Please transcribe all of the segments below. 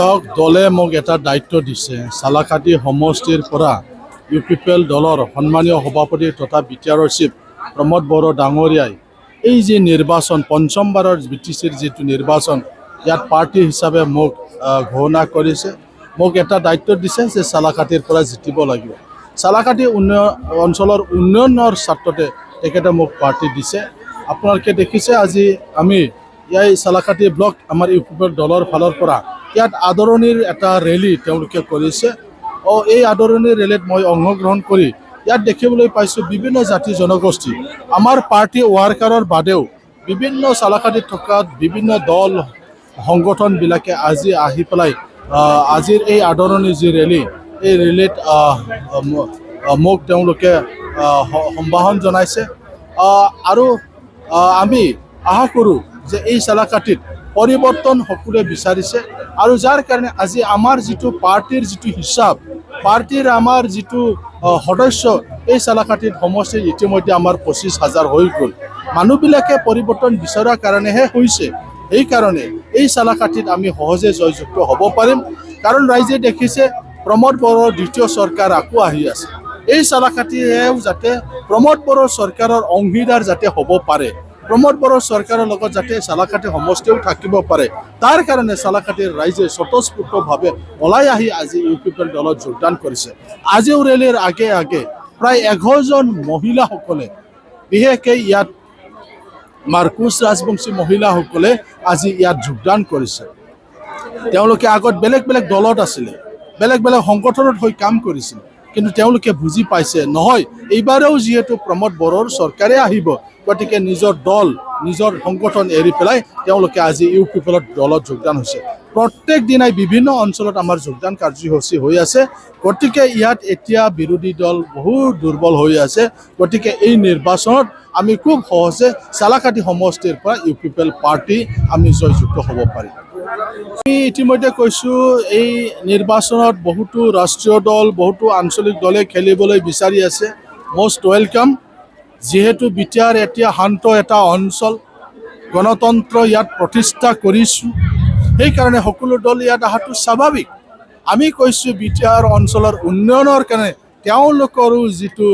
চাওক দলে মোক এটা দায়িত্ব দিছে চালাকাটি সমষ্টিৰ পৰা ইউ পি পি এল দলৰ সন্মানীয় সভাপতি তথা বিটিআৰৰ চিফ প্ৰমোদ বড়ো ডাঙৰীয়াই এই যে নিৰ্বাচন পঞ্চমবাৰৰ বিটিচিৰ যিটো নিৰ্বাচন ইয়াত পাৰ্টি হিচাপে মোক ঘোষণা কৰিছে মোক এটা দায়িত্ব দিছে যে চালাকাটিৰ পৰা জিতিব লাগিব চালাকাটি অঞ্চলৰ উন্নয়নৰ স্বাৰ্থতে তেখেতে মোক পাৰ্টি দিছে আপোনালোকে দেখিছে আজি আমি এই চালাকাটি ব্লক আমাৰ ইউ পি পি এল দলৰ ফালৰ পৰা ইয়াত আদৰণিৰ এটা ৰেলী তেওঁলোকে কৰিছে এই আদৰণিৰ ৰেলীত মই অংশগ্ৰহণ কৰি ইয়াত দেখিবলৈ পাইছোঁ বিভিন্ন জাতি জনগোষ্ঠী আমাৰ পাৰ্টি ৱাৰ্কাৰৰ বাদেও বিভিন্ন চালাকাটিত থকা বিভিন্ন দল সংগঠনবিলাকে আজি আহি পেলাই আজিৰ এই আদৰণি যি ৰেলী এই ৰেলীত মোক তেওঁলোকে সম্ভাষণ জনাইছে আৰু আমি আশা কৰোঁ যে এই চালাকাটিত পৰিৱৰ্তন সকলোৱে বিচাৰিছে আৰু যাৰ কাৰণে আজি আমাৰ যিটো পাৰ্টিৰ যিটো হিচাপ পাৰ্টিৰ আমাৰ যিটো সদস্য এই চালাকাটিত সমষ্টিত ইতিমধ্যে আমাৰ 25,000 হৈ গ'ল মানুহবিলাকে পৰিৱৰ্তন বিচৰাৰ কাৰণেহে হৈছে এইকাৰণে এই চালাকাটিত আমি সহজে জয়যুক্ত হ'ব পাৰিম কাৰণ ৰাইজে দেখিছে প্ৰমোদ বড়োৰ দ্বিতীয় চৰকাৰ আকৌ আহি আছে এই চালাকাটিয়েও যাতে প্ৰমোদ বড়োৰ চৰকাৰৰ অংশীদাৰ যাতে হ'ব পাৰে প্ৰমোদ বড়োৰ চৰকাৰৰ লগত যাতে চালাকাটি সমষ্টিও থাকিব পাৰে তাৰ কাৰণে চালাকাটিৰ ৰাইজে স্বতঃস্ফূৰ্তভাৱে ওলাই আহি আজি ইউ পি পি এল দলত যোগদান কৰিছে আজিও ৰেলীৰ আগে আগে প্ৰায় 11জন মহিলাসকলে বিশেষকৈ ইয়াত মাৰ্কুচ ৰাজবংশী মহিলাসকলে আজি ইয়াত যোগদান কৰিছে তেওঁলোকে আগত বেলেগ বেলেগ দলত আছিলে বেলেগ বেলেগ সংগঠনত হৈ কাম কৰিছিল কিন্তু তেওঁলোকে বুজি পাইছে নহয় এইবাৰেও যিহেতু প্ৰমোদ বড়োৰ চৰকাৰে আহিব গতিকে নিজৰ দল নিজৰ সংগঠন এৰি পেলাই তেওঁলোকে আজি ইউ পি পি এলৰ দলত যোগদান হৈছে প্ৰত্যেক দিনাই বিভিন্ন অঞ্চলত আমাৰ যোগদান কাৰ্যসূচী হৈ আছে গতিকে ইয়াত এতিয়া বিৰোধী দল বহুত দুৰ্বল হৈ আছে গতিকে এই নিৰ্বাচনত আমি খুব সহজে চালাকাটি সমষ্টিৰ পৰা U P P L party আমি জয়যুক্ত হ'ব পাৰিম আমি ইতিমধ্যে কৈছোঁ এই নিৰ্বাচনত বহুতো ৰাষ্ট্ৰীয় দল বহুতো আঞ্চলিক দলে খেলিবলৈ বিচাৰি আছে মষ্ট ৱেলকাম যিহেতু বিটিআৰ এতিয়া শান্ত এটা অঞ্চল গণতন্ত্ৰ ইয়াত প্ৰতিষ্ঠা কৰিছোঁ সেইকাৰণে সকলো দল ইয়াত অহাটো স্বাভাৱিক আমি কৈছোঁ বিটিআৰ অঞ্চলৰ উন্নয়নৰ কাৰণে তেওঁলোকৰো যিটো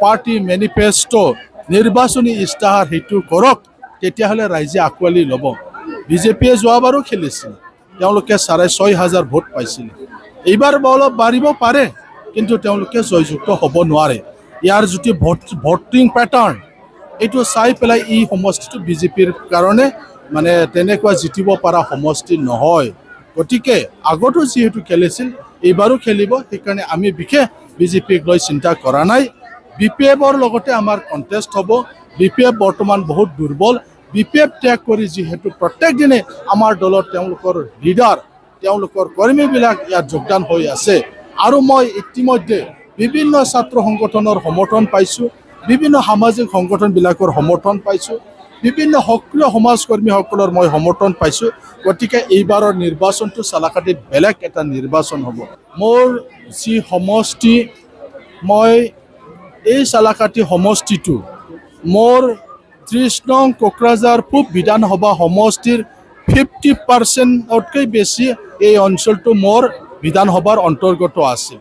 পাৰ্টি মেনিফেষ্টো নিৰ্বাচনী ইস্তাহাৰ সেইটো কৰক তেতিয়াহ'লে ৰাইজে আঁকোৱালি ল'ব বিজেপিয়ে যোৱাবাৰো খেলিছিল তেওঁলোকে 6,500 ভোট পাইছিল এইবাৰ অলপ বাঢ়িব পাৰে কিন্তু তেওঁলোকে জয়যুক্ত হ'ব নোৱাৰে ইয়াৰ যিটো ভোটিং পেটাৰ্ণ এইটো চাই পেলাই এই সমষ্টিটো বিজেপিৰ কাৰণে মানে তেনেকুৱা জিতিব পৰা সমষ্টি নহয় গতিকে আগতো যিহেতু খেলিছিল এইবাৰো খেলিব সেইকাৰণে আমি বিশেষ বিজেপিক লৈ চিন্তা কৰা নাই বি পি এফৰ লগতে আমাৰ কণ্টেষ্ট হ'ব বি পি এফ বৰ্তমান বহুত দুৰ্বল বি পি এফ ত্যাগ কৰি যিহেতু প্ৰত্যেক দিনে আমাৰ দলত তেওঁলোকৰ লিডাৰ তেওঁলোকৰ কৰ্মীবিলাক ইয়াত যোগদান হৈ আছে আৰু মই ইতিমধ্যে বিভিন্ন ছাত্ৰ সংগঠনৰ সমৰ্থন পাইছোঁ বিভিন্ন সামাজিক সংগঠনবিলাকৰ সমৰ্থন পাইছোঁ বিভিন্ন সক্ৰিয় সমাজকৰ্মীসকলৰ মই সমৰ্থন পাইছোঁ গতিকে এইবাৰৰ নিৰ্বাচনটো চালাকাটিত বেলেগ এটা নিৰ্বাচন হ'ব মোৰ যি সমষ্টি মই এই চালাকাটি সমষ্টিটো মোৰ 30 নং কোকৰাঝাৰ পূব বিধানসভা সমষ্টিৰ 50%তকৈ বেছি এই অঞ্চলটো মোৰ বিধানসভাৰ অন্তৰ্গত আছে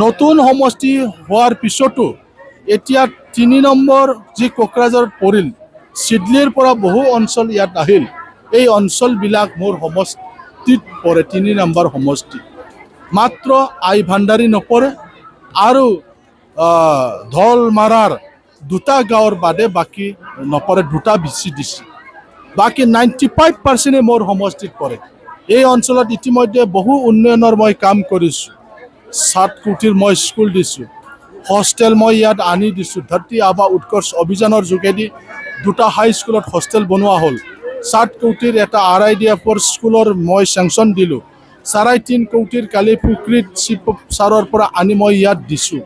নতুন সমষ্টি হোৱাৰ পিছতো এতিয়া 3 নম্বৰ যি কোকৰাঝাৰত পৰিল চিডলিৰ পৰা বহু অঞ্চল ইয়াত আহিল এই অঞ্চলবিলাক মোৰ সমষ্টিত পৰে 3 নম্বৰ সমষ্টি মাত্ৰ আই ভাণ্ডাৰী নপৰে আৰু ধলমাৰাৰ দুটা গাঁৱৰ বাদে বাকী নপৰে দুটা বিচি দিছে বাকী 95% মোৰ সমষ্টিত পৰে এই অঞ্চলত ইতিমধ্যে বহু উন্নয়নৰ মই কাম কৰিছোঁ 7 কোটিৰ মই স্কুল দিছোঁ হোষ্টেল মই ইয়াত আনি দিছোঁ ধৰতি আবা উৎকৰ্ষ অভিযানৰ যোগেদি দুটা হাই স্কুলত হোষ্টেল বনোৱা হ'ল 7 কোটিৰ এটা RIDFৰ স্কুলৰ মই চেংচন দিলোঁ 3.5 কোটিৰ কালি পুখুৰীত চিফ ছাৰৰ পৰা আনি মই ইয়াত দিছোঁ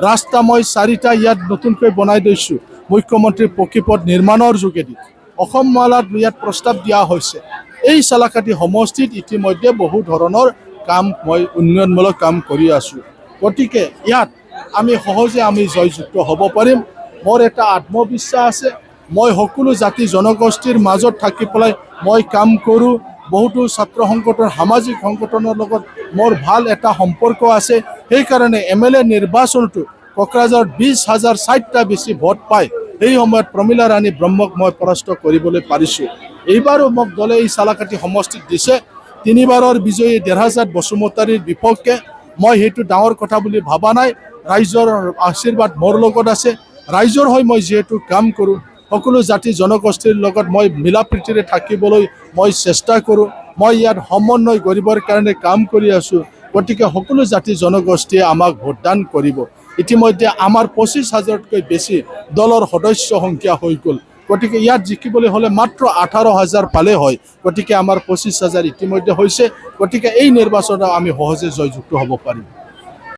ৰাস্তা মই 4টা ইয়াত নতুনকৈ বনাই দিছোঁ মুখ্যমন্ত্ৰীৰ পকীপথ নিৰ্মাণৰ যোগেদি অসম মালাত ইয়াত প্ৰস্তাৱ দিয়া হৈছে এই চালাকাটি সমষ্টিত ইতিমধ্যে বহু ধৰণৰ কাম মই উন্নয়নমূলক কাম কৰি আছোঁ গতিকে ইয়াত আমি সহজে আমি জয়যুক্ত হ'ব পাৰিম মোৰ এটা আত্মবিশ্বাস আছে মই সকলো জাতি জনগোষ্ঠীৰ মাজত থাকি পেলাই মই কাম কৰোঁ বহুতো ছাত্ৰ সংগঠন সামাজিক সংগঠনৰ লগত মোৰ ভাল এটা সম্পৰ্ক আছে সেইকাৰণে MLA নিৰ্বাচনটো কোকৰাঝাৰত 20,060টা বেছি ভোট পায় এই সময়ত প্ৰমীলা ৰাণী ব্ৰহ্মক মই পৰাস্ত কৰিবলৈ পাৰিছোঁ এইবাৰো মোক দলে এই চালাকাটি সমষ্টিত দিছে 3বাৰৰ বিজয়ী দেৰহাজাত বসুমতাৰীৰ বিপক্ষে মই সেইটো ডাঙৰ কথা বুলি ভাবা নাই ৰাইজৰ আশীৰ্বাদ মোৰ লগত আছে ৰাইজৰ হৈ মই যেহেতু কাম কৰোঁ সকলো জাতি জনগোষ্ঠীৰ লগত মই মিলা প্ৰীতিৰে থাকিবলৈ মই চেষ্টা কৰোঁ মই ইয়াত সমন্বয় কৰিবৰ কাৰণে কাম কৰি আছোঁ গতিকে সকলো জাতি জনগোষ্ঠীয়ে আমাক ভোটদান কৰিব ইতিমধ্যে আমাৰ 25,000তকৈ বেছি দলৰ সদস্য সংখ্যা হৈ গ'ল গতিকে ইয়াত জিকিবলৈ হ'লে মাত্ৰ 18,000 পালে হয় গতিকে আমাৰ 25,000 ইতিমধ্যে হৈছে গতিকে এই নিৰ্বাচনত আমি সহজে জয়যুক্ত হ'ব পাৰিম